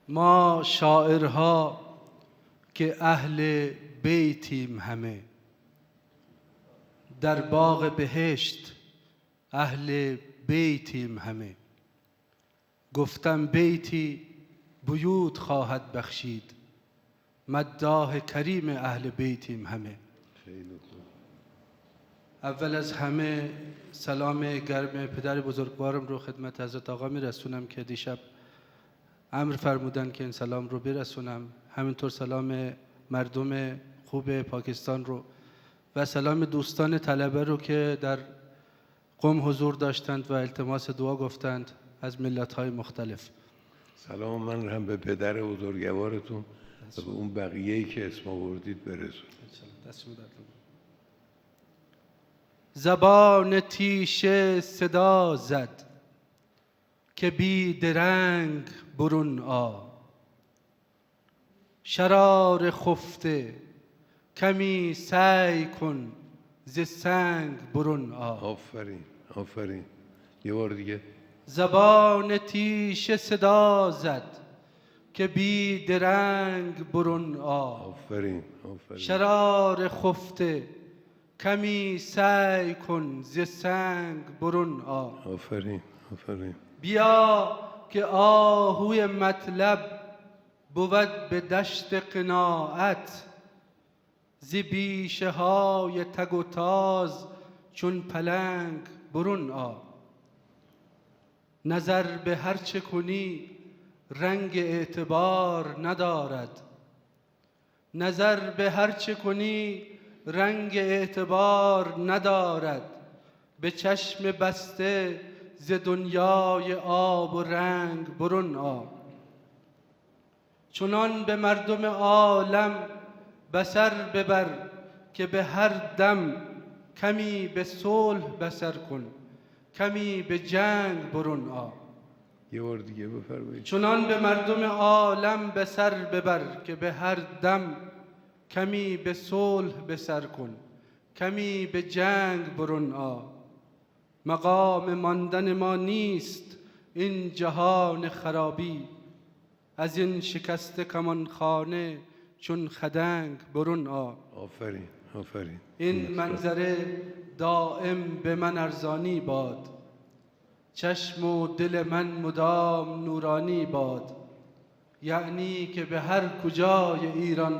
ما شاعرها که اهل بیتیم همه، در باغ بهشت اهل بیتیم همه. گفتم بیتی بیوت خواهد بخشید، مداح کریم اهل بیتیم همه. اول از همه سلام گرم پدر بزرگوارم رو خدمت حضرت آقا میرسونم که دیشب امر فرمودن که این سلام رو برسونم. همینطور سلام مردم خوب پاکستان رو و سلام دوستان طلبه رو که در قم حضور داشتند و التماس دعا گفتند از ملت‌های مختلف. سلام من هم به پدر بزرگوارتون و به اون بقیه‌ای که اسم آوردید برسونید. زبان تیشه صدا زد که بی درنگ برون آ، شرار خفته کمی سعی کن ز سنگ برون آ. آفرین آفرین، یه بار دیگه. زبان تیشه صدا زد که بی درنگ برون آ، آفرین آفرین. شرار خفته کمی سعی کن ز سنگ برون آ. آفرین آفرین. بیا که آهوی مطلب بود به دشت قناعت، ز بیشه های تک و تاز چون پلنگ برون آ. نظر به هر چه کنی رنگ اعتبار ندارد، نظر به هر چه کنی رنگ اعتبار ندارد. به چشم بسته ز دنیای آب و رنگ برون آ. چنان به مردم عالم بصر ببر که به هر دم کمی به صلح بصر کن، کمی به جنگ برون آ. یه بار دیگه بفرمایید. چنان به مردم عالم به سر ببر که به هر دم کمی به صلح بسر کن، کمی به جنگ برون آ. مقام ماندن ما نیست این جهان خرابی، از این شکسته کمانخانه چون خدنگ برون آ. آفرین آفرین. این منظره دائم به من ارزانی باد، چشم و دل من مدام نورانی باد. یعنی که به هر کجای ایران